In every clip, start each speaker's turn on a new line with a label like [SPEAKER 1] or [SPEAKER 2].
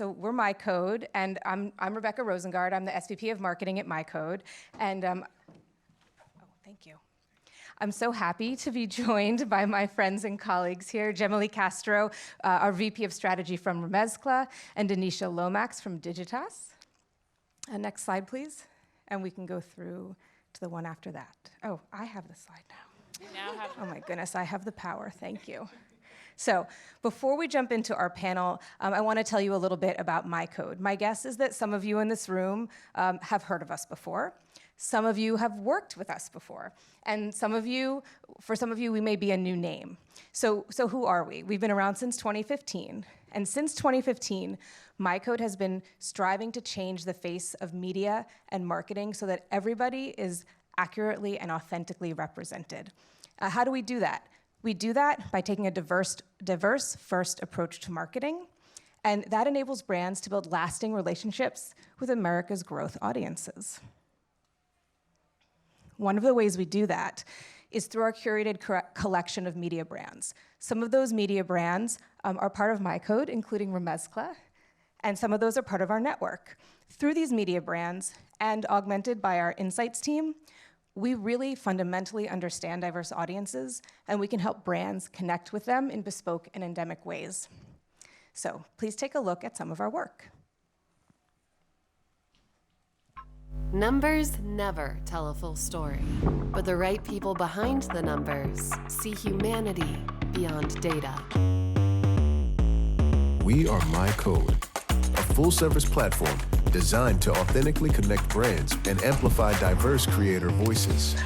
[SPEAKER 1] So we're MyCode, and I'm Rebecca Rosengard. I'm the SVP of Marketing at MyCode, and oh, thank you. I'm so happy to be joined by my friends and colleagues here, Gemily Castro, our VP of Strategy from Remezcla, and Denisha Lomax from Digitas. Next slide, please. And we can go through to the one after that. Oh, I have the slide now. Oh my goodness, I have the power, thank you. So before we jump into our panel, I want to tell you a little bit about MyCode. My guess is that some of you in this room have heard of us before. Some of you have worked with us before. And for some of you, we may be a new name. So who are we? We've been around since 2015. And since 2015, MyCode has been striving to change the face of media and marketing so that everybody is accurately and authentically represented. How do we do that? We do that by taking a diverse first approach to marketing, and that enables brands to build lasting relationships with America's growth audiences. One of the ways we do that is through our curated collection of media brands. Some of those media brands are part of MyCode, including Remezcla, and some of those are part of our network. Through these media brands, and augmented by our insights team, we really fundamentally understand diverse audiences, and we can help brands connect with them in bespoke and endemic ways. So please take a look at some of our work.
[SPEAKER 2] Numbers never tell a full story, but the right people behind the numbers see humanity beyond data.
[SPEAKER 3] We are MyCode, a full-service platform designed to authentically connect brands and amplify diverse creator voices,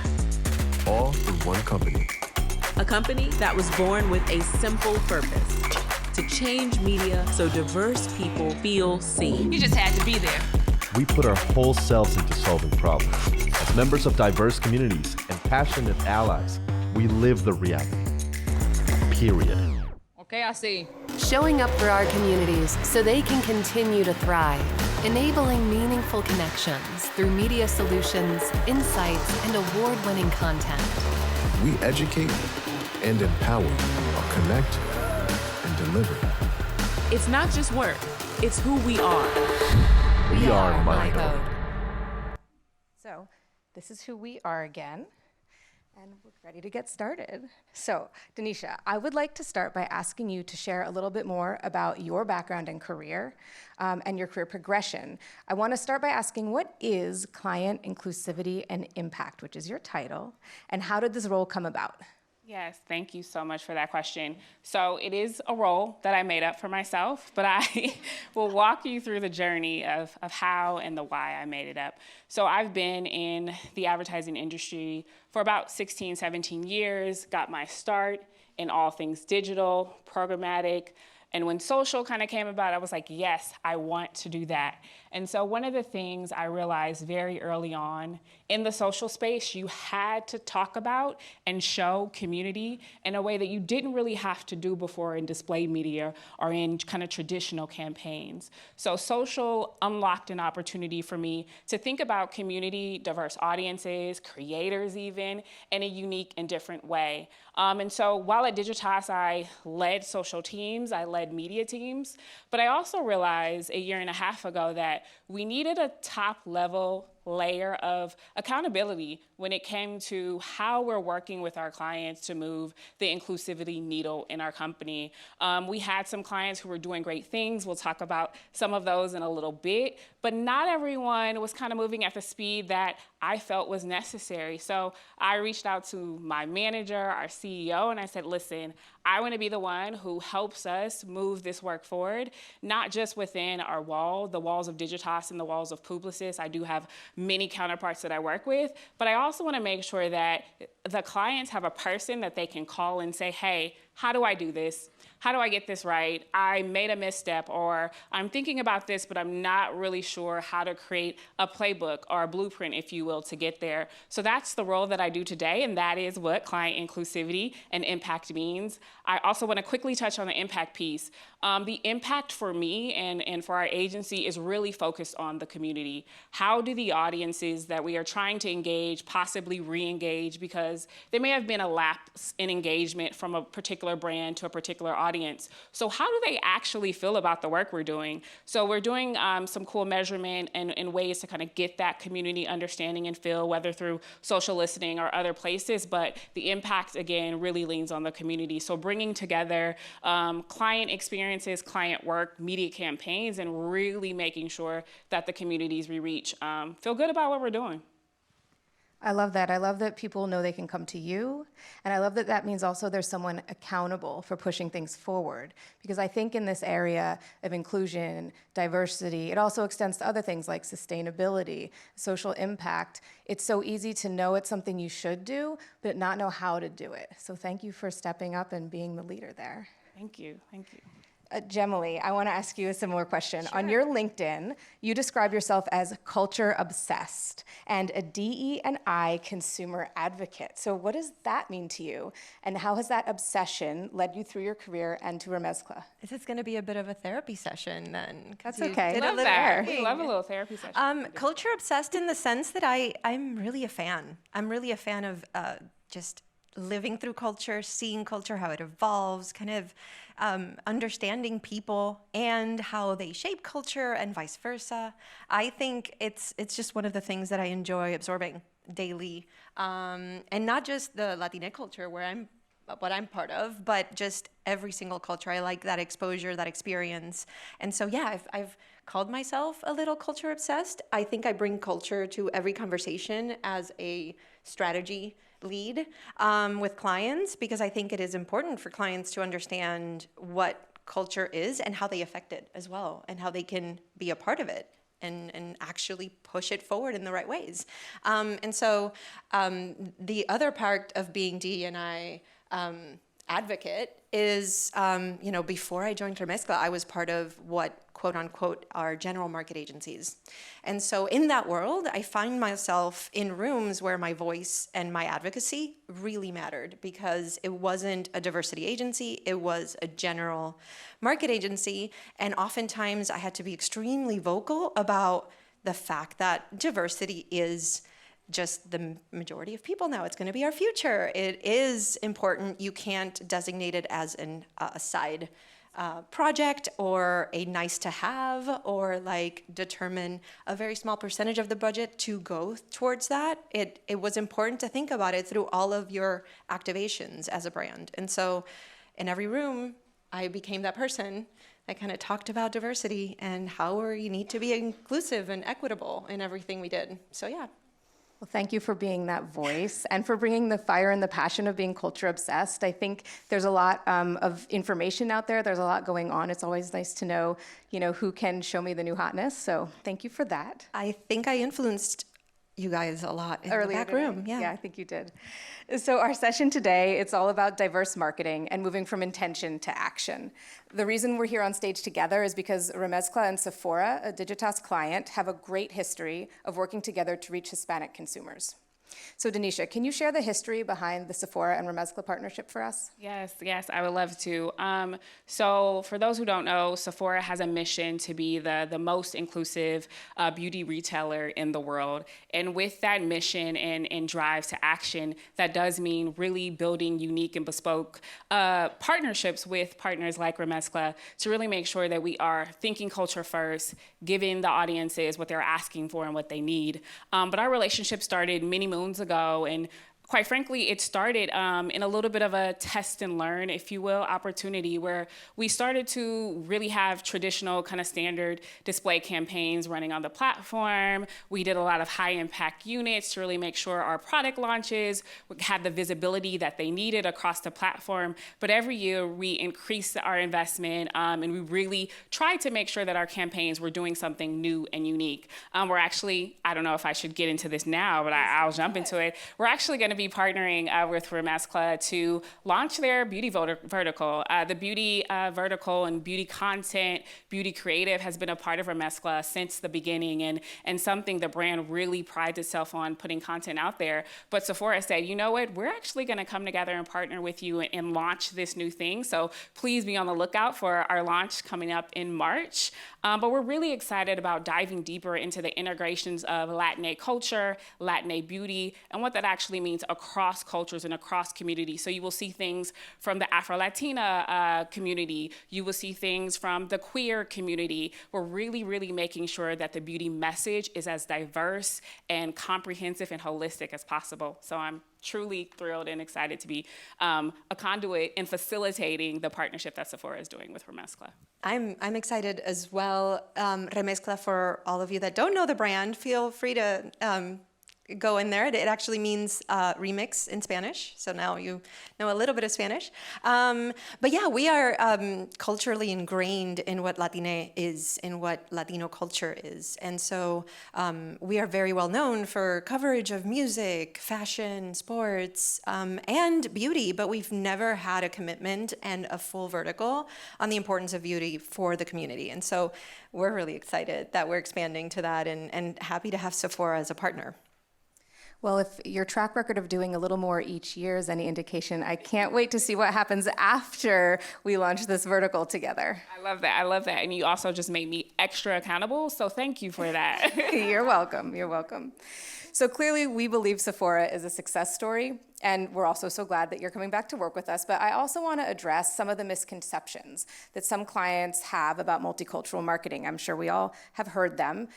[SPEAKER 3] all in one company.
[SPEAKER 4] A company that was born with a simple purpose: to change media so diverse people feel seen.
[SPEAKER 5] You just had to be there.
[SPEAKER 6] We put our whole selves into solving problems. As members of diverse communities and passionate allies, we live the reality. Period.
[SPEAKER 5] Okay, I see.
[SPEAKER 2] Showing up for our communities so they can continue to thrive, enabling meaningful connections through media solutions, insights, and award-winning content.
[SPEAKER 3] We educate and empower, connect and deliver.
[SPEAKER 4] It's not just work, it's who we are.
[SPEAKER 2] We are MyCode.
[SPEAKER 1] So this is who we are again, and we're ready to get started. So Denisha, I would like to start by asking you to share a little bit more about your background and career, and your career progression. I want to start by asking, what is client inclusivity and impact, which is your title, and how did this role come about?
[SPEAKER 7] Yes, thank you so much for that question. So it is a role that I made up for myself, but I will walk you through the journey of how and the why I made it up. So I've been in the advertising industry for about 16, 17 years, got my start in all things digital, programmatic, and when social kind of came about, I was like, yes, I want to do that. And so one of the things I realized very early on, in the social space, you had to talk about and show community in a way that you didn't really have to do before in display media or in kind of traditional campaigns. So social unlocked an opportunity for me to think about community, diverse audiences, creators even, in a unique and different way. And so while at Digitas, I led social teams, I led media teams, but I also realized a year and a half ago that we needed a top level layer of accountability when it came to how we're working with our clients to move the inclusivity needle in our company. We had some clients who were doing great things. We'll talk about some of those in a little bit, but not everyone was kind of moving at the speed that I felt was necessary. So I reached out to my manager, our CEO, and I said, listen, I want to be the one who helps us move this work forward, not just within our the walls of Digitas and the walls of Publicis. I do have many counterparts that I work with, but I also want to make sure that the clients have a person that they can call and say, hey, how do I do this? How do I get this right? I made a misstep, or I'm thinking about this, but I'm not really sure how to create a playbook or a blueprint, if you will, to get there. So that's the role that I do today, and that is what client inclusivity and impact means. I also want to quickly touch on the impact piece. The impact for me and for our agency is really focused on the community. How do the audiences that we are trying to engage possibly re-engage, because there may have been a lapse in engagement from a particular brand to a particular audience audience. So how do they actually feel about the work we're doing? So we're doing some cool measurement and ways to kind of get that community understanding and feel, whether through social listening or other places, but the impact, again, really leans on the community. So bringing together client experiences, client work, media campaigns, and really making sure that the communities we reach feel good about what we're doing.
[SPEAKER 1] I love that. I love that people know they can come to you. And I love that that means also there's someone accountable for pushing things forward. Because I think in this area of inclusion, diversity, it also extends to other things like sustainability, social impact. It's so easy to know it's something you should do, but not know how to do it. So thank you for stepping up and being the leader there.
[SPEAKER 7] Thank you. Thank you.
[SPEAKER 1] Gemily, I want to ask you a similar question. Sure. On your LinkedIn, you describe yourself as culture obsessed and a DE&I consumer advocate. So what does that mean to you? And how has that obsession led you through your career and to Remezcla?
[SPEAKER 8] This is going to be a bit of a therapy session then.
[SPEAKER 1] That's okay.
[SPEAKER 7] Love that. We love a little therapy session.
[SPEAKER 8] Culture obsessed in the sense that I'm really a fan. I'm really a fan of just living through culture, seeing culture, how it evolves, kind of understanding people and how they shape culture and vice versa. I think it's just one of the things that I enjoy absorbing daily, and not just the Latina culture what I'm part of, but just every single culture. I like that exposure, that experience. And so, yeah, I've called myself a little culture obsessed. I think I bring culture to every conversation as a strategy lead with clients, because I think it is important for clients to understand what culture is and how they affect it as well, and how they can be a part of it and actually push it forward in the right ways. And so the other part of being D&I advocate is, before I joined Remezcla, I was part of what, quote unquote, are general market agencies. And so in that world, I find myself in rooms where my voice and my advocacy really mattered, because it wasn't a diversity agency, it was a general market agency. And oftentimes I had to be extremely vocal about the fact that diversity is just the majority of people now. It's going to be our future. It is important. You can't designate it as a side project or a nice to have, or like determine a very small percentage of the budget to go towards that. It was important to think about it through all of your activations as a brand. And so in every room, I became that person that kind of talked about diversity and how we need to be inclusive and equitable in everything we did. So yeah.
[SPEAKER 1] Well, thank you for being that voice and for bringing the fire and the passion of being culture obsessed. I think there's a lot of information out there. There's a lot going on. It's always nice to know, who can show me the new hotness. So thank you for that.
[SPEAKER 8] I think I influenced you guys a lot in the back room.
[SPEAKER 1] Yeah, I think you did. So our session today, it's all about diverse marketing and moving from intention to action. The reason we're here on stage together is because Remezcla and Sephora, a Digitas client, have a great history of working together to reach Hispanic consumers. So Denisha, can you share the history behind the Sephora and Remezcla partnership for us?
[SPEAKER 7] Yes, I would love to. So for those who don't know, Sephora has a mission to be the most inclusive beauty retailer in the world. And with that mission and drive to action, that does mean really building unique and bespoke partnerships with partners like Remezcla to really make sure that we are thinking culture first, giving the audiences what they're asking for and what they need. But our relationship started many moons ago, and quite frankly, it started in a little bit of a test and learn, if you will, opportunity where we started to really have traditional kind of standard display campaigns running on the platform. We did a lot of high impact units to really make sure our product launches had the visibility that they needed across the platform. But every year we increased our investment and we really tried to make sure that our campaigns were doing something new and unique. We're actually, I don't know if I should get into this now, but I'll jump into it. We're actually going to be partnering with Remezcla to launch their beauty vertical. The beauty vertical and beauty content, beauty creative has been a part of Remezcla since the beginning, and something the brand really prides itself on, putting content out there. But Sephora said, you know what, we're actually going to come together and partner with you and launch this new thing. So please be on the lookout for our launch coming up in March. But we're really excited about diving deeper into the integrations of Latinx culture, Latinx beauty, and what that actually means across cultures and across communities. So you will see things from the Afro-Latina community. You will see things from the queer community. We're really, really making sure that the beauty message is as diverse and comprehensive and holistic as possible. So I'm truly thrilled and excited to be a conduit in facilitating the partnership that Sephora is doing with Remezcla.
[SPEAKER 8] I'm excited as well. Remezcla, for all of you that don't know the brand, feel free to go in there. It actually means remix in Spanish, so now you know a little bit of Spanish. But yeah, we are culturally ingrained in what Latina is, in what Latino culture is. And so we are very well known for coverage of music, fashion, sports, and beauty, but we've never had a commitment and a full vertical on the importance of beauty for the community. And so we're really excited that we're expanding to that and happy to have Sephora as a partner.
[SPEAKER 1] Well, if your track record of doing a little more each year is any indication, I can't wait to see what happens after we launch this vertical together.
[SPEAKER 7] I love that. I love that. And you also just made me extra accountable, so thank you for that.
[SPEAKER 1] You're welcome. You're welcome. So clearly, we believe Sephora is a success story, and we're also so glad that you're coming back to work with us. But I also want to address some of the misconceptions that some clients have about multicultural marketing. I'm sure we all have heard them,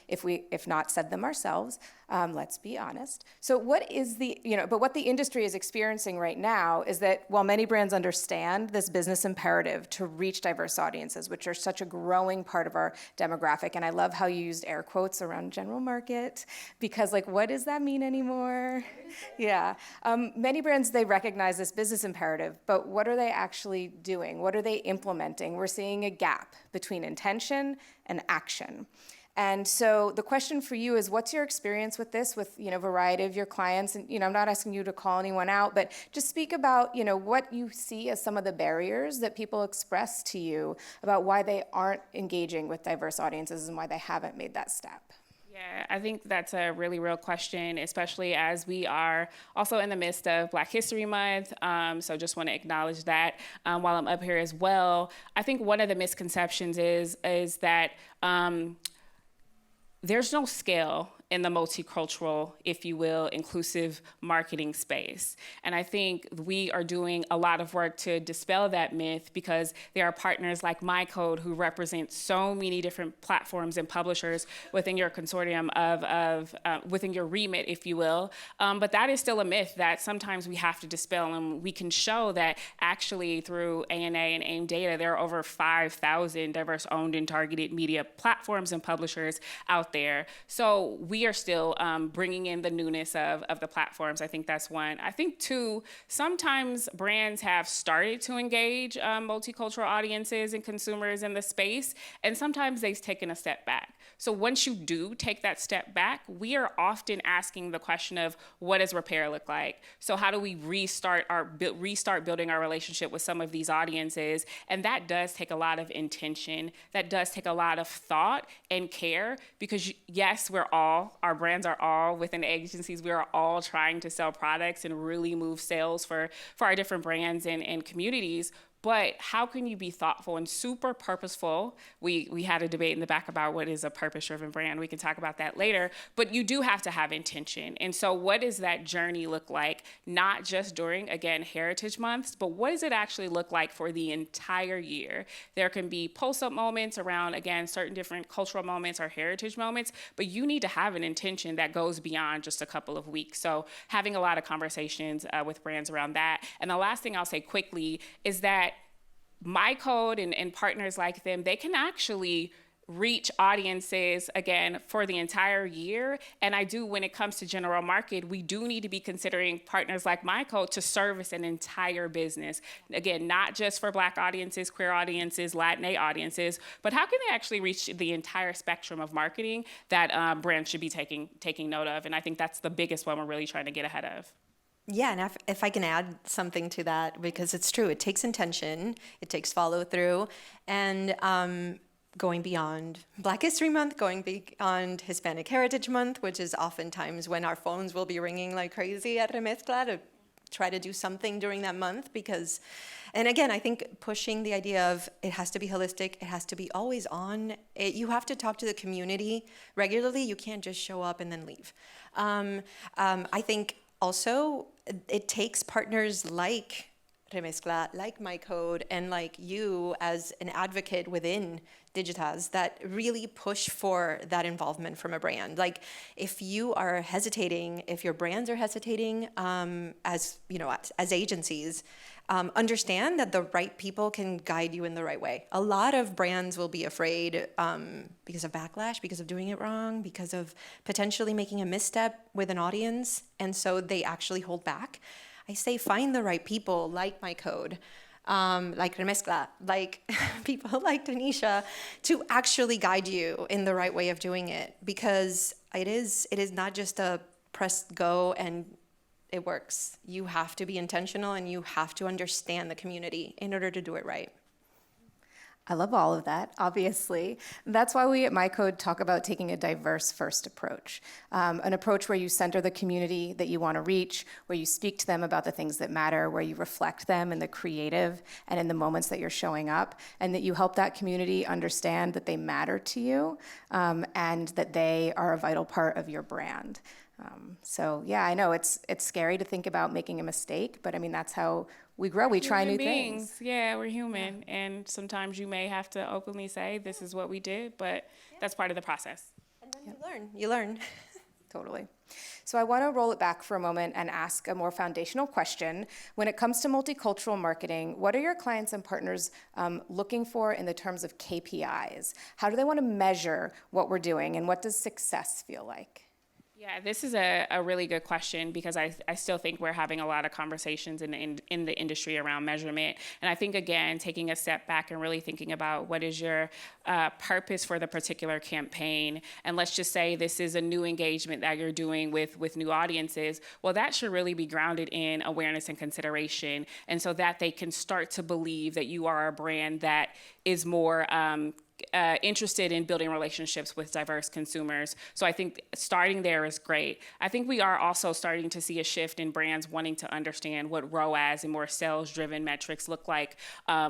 [SPEAKER 1] if not said them ourselves. Let's be honest. So what the industry is experiencing right now is that while many brands understand this business imperative to reach diverse audiences, which are such a growing part of our demographic, and I love how you used air quotes around general market, because what does that mean anymore? Yeah. Many brands, they recognize this business imperative, but what are they actually doing? What are they implementing? We're seeing a gap between intention and action. And so the question for you is, what's your experience with this, with a variety of your clients? And I'm not asking you to call anyone out, but just speak about what you see as some of the barriers that people express to you about why they aren't engaging with diverse audiences and why they haven't made that step.
[SPEAKER 7] Yeah, I think that's a really real question, especially as we are also in the midst of Black History Month. So just want to acknowledge that while I'm up here as well. I think one of the misconceptions is that there's no scale in the multicultural, if you will, inclusive marketing space. And I think we are doing a lot of work to dispel that myth, because there are partners like MyCode who represent so many different platforms and publishers within your consortium within your remit, if you will. But that is still a myth that sometimes we have to dispel, and we can show that actually through ANA and AIM data, there are over 5,000 diverse owned and targeted media platforms and publishers out there. So we are still bringing in the newness of the platforms. I think that's one. I think two, sometimes brands have started to engage multicultural audiences and consumers in the space, and sometimes they've taken a step back. So once you do take that step back, we are often asking the question of, what does repair look like? So how do we restart building our relationship with some of these audiences? And that does take a lot of intention. That does take a lot of thought and care, because yes, our brands are all within the agencies. We are all trying to sell products and really move sales for our different brands and communities. But how can you be thoughtful and super purposeful? We had a debate in the back about what is a purpose-driven brand. We can talk about that later. But you do have to have intention. And so what does that journey look like, not just during, again, Heritage Months, but what does it actually look like for the entire year? There can be pulse-up moments around, again, certain different cultural moments or heritage moments, but you need to have an intention that goes beyond just a couple of weeks. So having a lot of conversations with brands around that. And the last thing I'll say quickly is that MyCode and partners like them, they can actually reach audiences, again, for the entire year. And when it comes to general market, we do need to be considering partners like MyCode to service an entire business. Again, not just for Black audiences, queer audiences, Latina audiences, but how can they actually reach the entire spectrum of marketing that brands should be taking note of? And I think that's the biggest one we're really trying to get ahead of.
[SPEAKER 8] Yeah, and if I can add something to that, because it's true, it takes intention, it takes follow through, and going beyond Black History Month, going beyond Hispanic Heritage Month, which is oftentimes when our phones will be ringing like crazy at Remezcla to try to do something during that month, because, and again, I think pushing the idea of it has to be holistic, it has to be always on, you have to talk to the community regularly, you can't just show up and then leave. I think also, it takes partners like Remezcla, like My Code, and like you as an advocate within Digitas that really push for that involvement from a brand. Like, if you are hesitating, if your brands are hesitating, as you know, as agencies, understand that the right people can guide you in the right way. A lot of brands will be afraid because of backlash, because of doing it wrong, because of potentially making a misstep with an audience, and so they actually hold back. I say find the right people like My Code, like Remezcla, like people like Tanisha, to actually guide you in the right way of doing it, because it is not just a press go and it works. You have to be intentional and you have to understand the community in order to do it right.
[SPEAKER 1] I love all of that, obviously. That's why we at MyCode talk about taking a diverse first approach, an approach where you center the community that you want to reach, where you speak to them about the things that matter, where you reflect them in the creative and in the moments that you're showing up, and that you help that community understand that they matter to you and that they are a vital part of your brand. So yeah, I know it's scary to think about making a mistake, but I mean, that's how we grow. We try new things.
[SPEAKER 7] Yeah, we're human. Yeah. And sometimes you may have to openly say, this is what we did, but that's part of the process.
[SPEAKER 8] And then you learn.
[SPEAKER 1] Totally. So I want to roll it back for a moment and ask a more foundational question. When it comes to multicultural marketing, what are your clients and partners looking for in the terms of KPIs? How do they want to measure what we're doing, and what does success feel like?
[SPEAKER 7] Yeah, this is a really good question, because I still think we're having a lot of conversations in the industry around measurement. And I think, again, taking a step back and really thinking about what is your purpose for the particular campaign. And let's just say this is a new engagement that you're doing with new audiences. Well, that should really be grounded in awareness and consideration. And so that they can start to believe that you are a brand that is more interested in building relationships with diverse consumers. So I think starting there is great. I think we are also starting to see a shift in brands wanting to understand what ROAS and more sales-driven metrics look like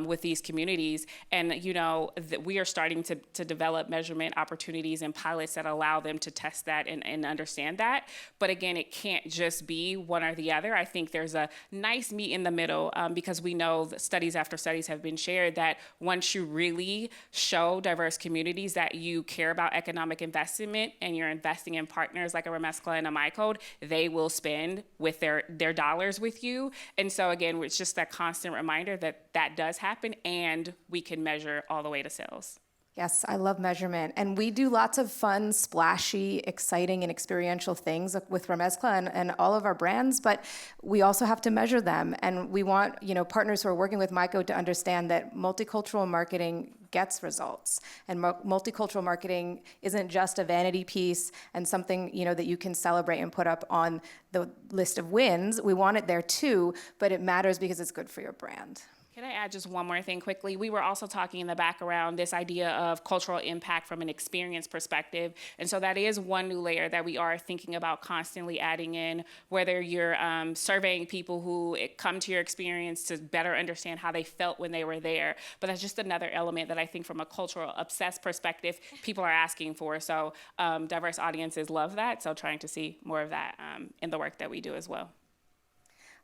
[SPEAKER 7] with these communities. And, you know, we are starting to develop measurement opportunities and pilots that allow them to test that and understand that. But again, it can't just be one or the other. I think there's a nice meet in the middle, because we know that studies after studies have been shared that once you really show diverse communities that you care about economic investment and you're investing in partners like a Remezcla and a MyCode, they will spend with their dollars with you. And so again, it's just that constant reminder that that does happen, and we can measure all the way to sales.
[SPEAKER 1] Yes, I love measurement. And we do lots of fun, splashy, exciting, and experiential things with Remezcla and all of our brands, but we also have to measure them. And we want, you know, partners who are working with MyCode to understand that multicultural marketing gets results. And multicultural marketing isn't just a vanity piece and something, you know, that you can celebrate and put up on the list of wins. We want it there too, but it matters because it's good for your brand.
[SPEAKER 7] Can I add just one more thing quickly? We were also talking in the back around this idea of cultural impact from an experience perspective. And so that is one new layer that we are thinking about constantly adding in, whether you're surveying people who come to your experience to better understand how they felt when they were there. But that's just another element that I think from a cultural obsessed perspective, people are asking for. So diverse audiences love that. So trying to see more of that in the work that we do as well.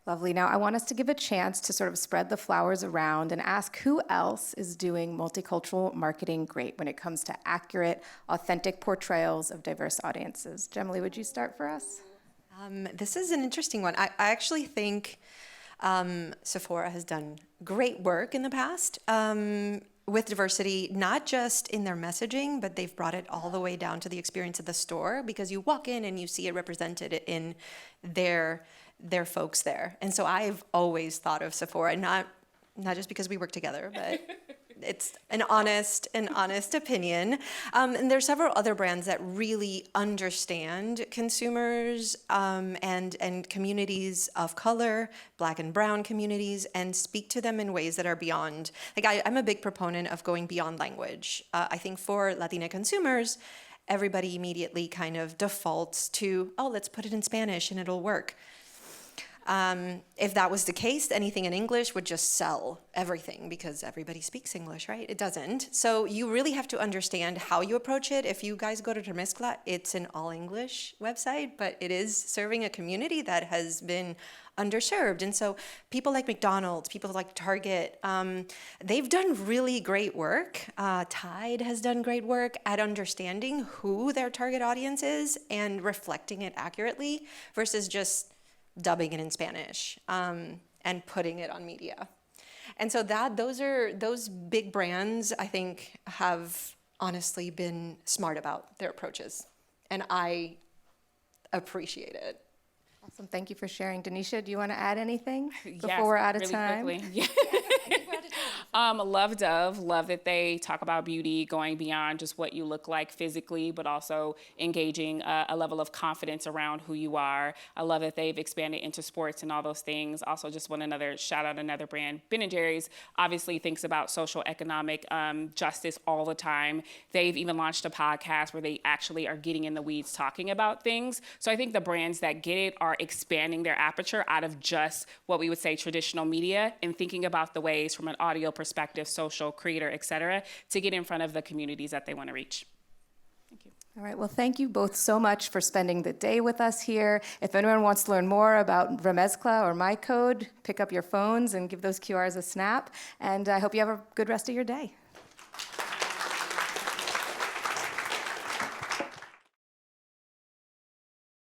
[SPEAKER 1] Lovely. Now, I want us to give a chance to sort of spread the flowers around and ask who else is doing multicultural marketing great when it comes to accurate, authentic portrayals of diverse audiences. Gemily, would you start for us?
[SPEAKER 8] This is an interesting one. I actually think Sephora has done great work in the past with diversity, not just in their messaging, but they've brought it all the way down to the experience of the store, because you walk in and you see it represented in their folks there. And so I've always thought of Sephora, not just because we work together, but it's an honest opinion. And there's several other brands that really understand consumers and communities of color, Black and brown communities, and speak to them in ways that are beyond. Like I'm a big proponent of going beyond language. I think for Latina consumers, everybody immediately kind of defaults to, oh, let's put it in Spanish and it'll work. If that was the case, anything in English would just sell everything because everybody speaks English, right? It doesn't. So you really have to understand how you approach it. If you guys go to Remezcla, it's an all-English website, but it is serving a community that has been underserved. And so people like McDonald's, people like Target, they've done really great work. Tide has done great work at understanding who their target audience is and reflecting it accurately versus just dubbing it in Spanish and putting it on media. And so those big brands, I think, have honestly been smart about their approaches. And I appreciate it.
[SPEAKER 1] Awesome. Thank you for sharing. Denisha, do you want to add anything before
[SPEAKER 7] Yes,
[SPEAKER 1] we're out of
[SPEAKER 7] really
[SPEAKER 1] time?
[SPEAKER 7] quickly. Yeah. Love Dove. Love that they talk about beauty going beyond just what you look like physically, but also engaging a level of confidence around who you are. I love that they've expanded into sports and all those things. Also, just want another shout out another brand. Ben & Jerry's obviously thinks about social economic justice all the time. They've even launched a podcast where they actually are getting in the weeds talking about things. So I think the brands that get it are expanding their aperture out of just what we would say traditional media and thinking about the ways from an audio perspective, social, creator, et cetera, to get in front of the communities that they want to reach. Thank you.
[SPEAKER 1] All right, well, thank you both so much for spending the day with us here. If anyone wants to learn more about Remezcla or My Code, pick up your phones and give those QRs a snap. And I hope you have a good rest of your day.